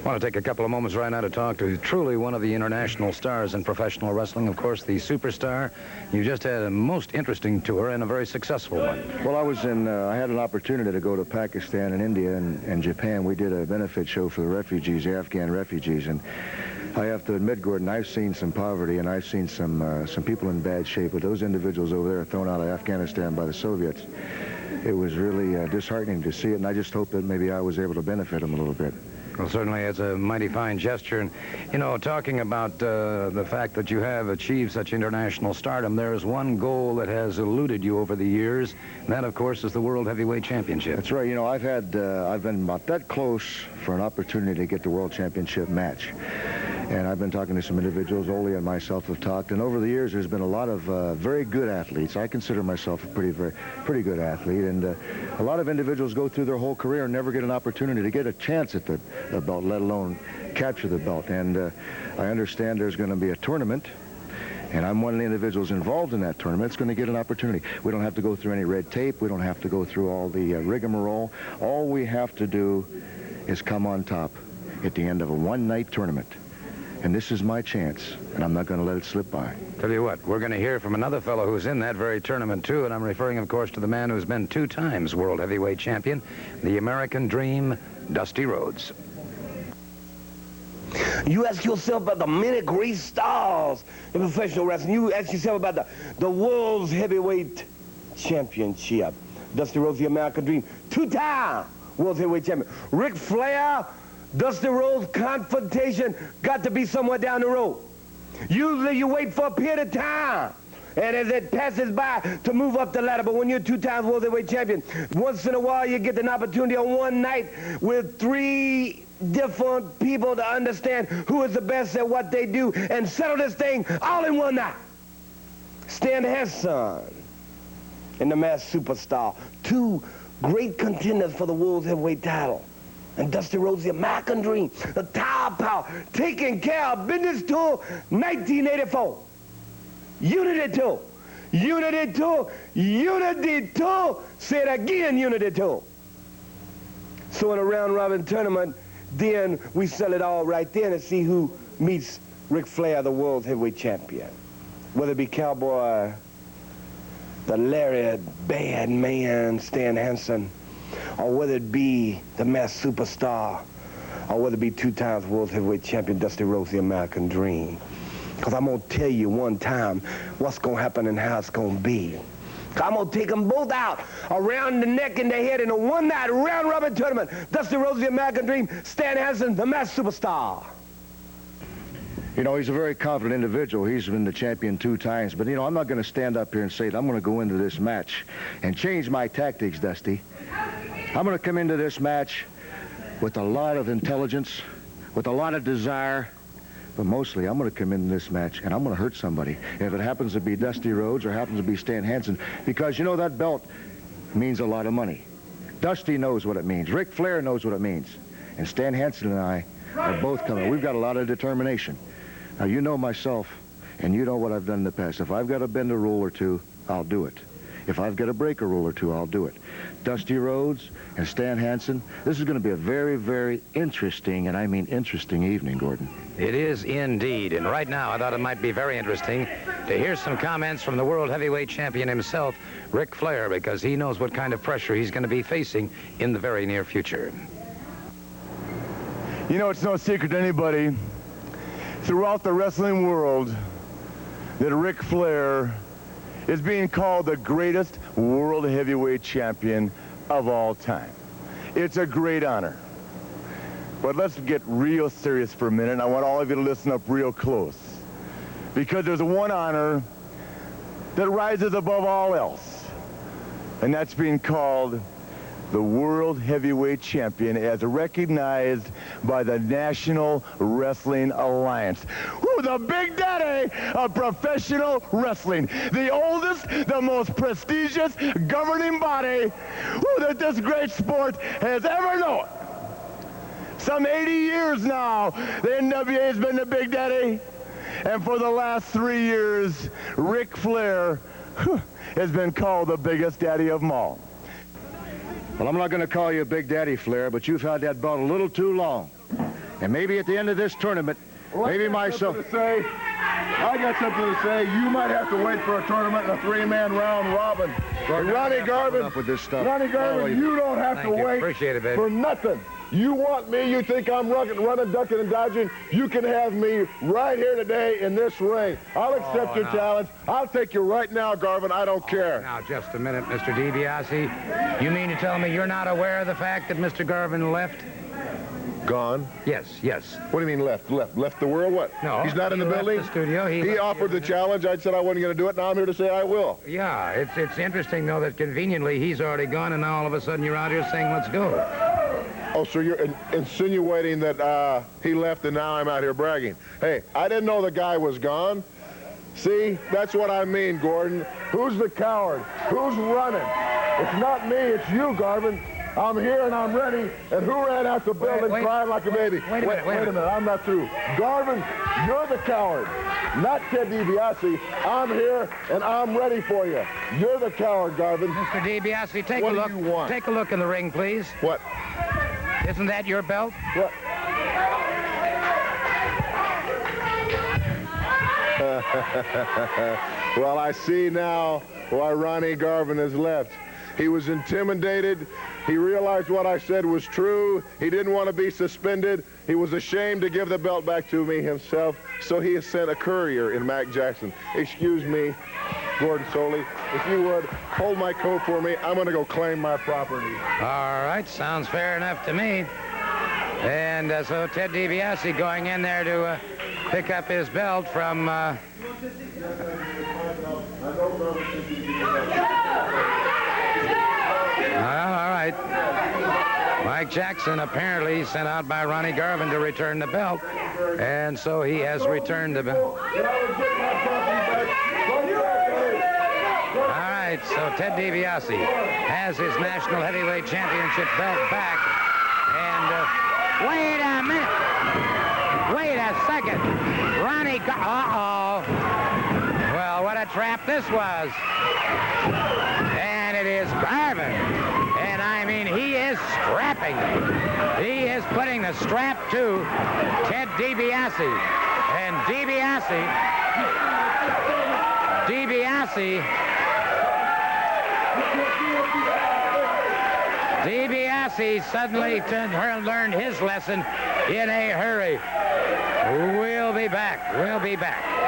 I want to take a couple of moments right now to talk to truly one of the international stars in professional wrestling, of course, the superstar. You just had a most interesting tour and a very successful one. Well, I had an opportunity to go to Pakistan and India and Japan. We did a benefit show for the refugees, the Afghan refugees, and I have to admit, Gordon, I've seen some poverty and I've seen some people in bad shape, but those individuals over there thrown out of Afghanistan by the Soviets, it was really disheartening to see it, and I just hope that maybe I was able to benefit them a little bit. Well, certainly it's a mighty fine gesture. And, you know, talking about the fact that you have achieved such international stardom, there is one goal that has eluded you over the years, and that, of course, is the World Heavyweight Championship. That's right. You know, I've been about that close for an opportunity to get the World Championship match. And I've been talking to some individuals, Ole and myself have talked, and over the years there's been a lot of very good athletes. I consider myself a pretty good athlete, and a lot of individuals go through their whole career and never get an opportunity to get a chance at the belt, let alone capture the belt. And I understand there's going to be a tournament, and I'm one of the individuals involved in that tournament. It's going to get an opportunity. We don't have to go through any red tape. We don't have to go through all the rigmarole. All we have to do is come on top at the end of a one-night tournament. And this is my chance, and I'm not going to let it slip by. Tell you what, we're going to hear from another fellow who's in that very tournament, too, and I'm referring, of course, to the man who's been 2 times World Heavyweight Champion, the American Dream, Dusty Rhodes. You ask yourself about the many great stars in professional wrestling. You ask yourself about the World's Heavyweight Championship. Dusty Rhodes, the American Dream, 2-time World Heavyweight Champion. Ric Flair, Dusty Rhodes confrontation got to be somewhere down the road. Usually you wait for a period of time, and as it passes by to move up the ladder. But when you're 2-time World Heavyweight Champion, once in a while you get an opportunity on one night with 3 different people to understand who is the best at what they do and settle this thing all in one night. Stan Hansen and the Masked Superstar, 2 great contenders for the World Heavyweight title. And Dusty Rhodes, the American Dream, the Tower Power, taking care of business tour 1984. Unity tour, Unity tour, Unity tour, say it again, Unity tour. So in a round-robin tournament, then we sell it all right there and see who meets Ric Flair, the World Heavyweight Champion. Whether it be Cowboy, the Lariat, Bad Man, Stan Hansen, or whether it be the Masked Superstar, or whether it be 2 times World Heavyweight Champion Dusty Rhodes, the American Dream. Because I'm going to tell you one time what's going to happen and how it's going to be. I'm going to take them both out around the neck and the head in a one-night round-robin tournament. Dusty Rhodes, the American Dream, Stan Hansen, the Masked Superstar. You know, he's a very confident individual. He's been the champion 2 times. But, you know, I'm not going to stand up here and say that I'm going to go into this match and change my tactics, Dusty. I'm going to come into this match with a lot of intelligence, with a lot of desire, but mostly I'm going to come into this match and I'm going to hurt somebody. If it happens to be Dusty Rhodes or happens to be Stan Hansen, because, you know, that belt means a lot of money. Dusty knows what it means. Ric Flair knows what it means. And Stan Hansen and I are both coming. We've got a lot of determination. Now, you know myself, and you know what I've done in the past. If I've got to bend a rule or 2, I'll do it. If I've got to break a rule or 2, I'll do it. Dusty Rhodes and Stan Hansen, this is going to be a very, very interesting, and I mean interesting evening, Gordon. It is indeed, and right now I thought it might be very interesting to hear some comments from the World Heavyweight Champion himself, Ric Flair, because he knows what kind of pressure he's going to be facing in the very near future. You know, it's no secret to anybody throughout the wrestling world that Ric Flair is being called the greatest World Heavyweight Champion of all time. It's a great honor. But let's get real serious for a minute, and I want all of you to listen up real close. Because there's one honor that rises above all else, and that's being called the World Heavyweight Champion as recognized by the National Wrestling Alliance. Woo, the big daddy of professional wrestling. The oldest, the most prestigious governing body that this great sport has ever known. Some 80 years now, the NWA has been the big daddy. And for the last 3 years, Ric Flair has been called the biggest daddy of them all. Well, I'm not going to call you Big Daddy, Flair, but you've had that belt a little too long. And maybe at the end of this tournament, maybe myself. I got something to say. You might have to wait for a tournament in a three-man round robin. And Ronnie Garvin, up with this stuff. Ronnie Garvin, you don't have to wait Appreciate it, baby. for nothing. You want me, you think I'm running, ducking, and dodging, you can have me right here today in this ring. I'll accept your challenge. I'll take you right now, Garvin. I don't care. Now, just a minute, Mr. DiBiase. You mean to tell me you're not aware of the fact that Mr. Garvin left? Gone? Yes, yes. What do you mean left? Left the world? What? No. He's not in the left building? the studio. He offered the challenge. I said I wasn't going to do it. Now I'm here to say I will. Yeah, it's interesting, though, that conveniently he's already gone, and now all of a sudden you're out here saying, let's go. Oh, so you're insinuating that he left and now I'm out here bragging. Hey, I didn't know the guy was gone. See, that's what I mean, Gordon. Who's the coward? Who's running? It's not me, it's you, Garvin. I'm here and I'm ready. And who ran out the building crying like a baby? Wait a minute. I'm not through. Garvin, you're the coward, not Ted DiBiase. I'm here and I'm ready for you. You're the coward, Garvin. Mr. DiBiase, take a What do look. you want? Take a look in the ring, please. What? Isn't that your belt? What? Well, I see now why Ronnie Garvin has left. He was intimidated. He realized what I said was true. He didn't want to be suspended. He was ashamed to give the belt back to me himself, so he has sent a courier in Mac Jackson. Excuse me, Gordon Soley, if you would, hold my coat for me. I'm going to go claim my property. All right, sounds fair enough to me. And so Ted DiBiase going in there to pick up his belt from... all right. Mike Jackson apparently sent out by Ronnie Garvin to return the belt, and so he has returned the belt. All right, so Ted DiBiase has his National Heavyweight Championship belt back, and wait a minute. Wait a second. Ronnie uh-oh. Well, what a trap this was. And it is Garvin. And I mean, he is strapping. He is putting the strap to Ted DiBiase. And DiBiase suddenly learned his lesson in a hurry. We'll be back.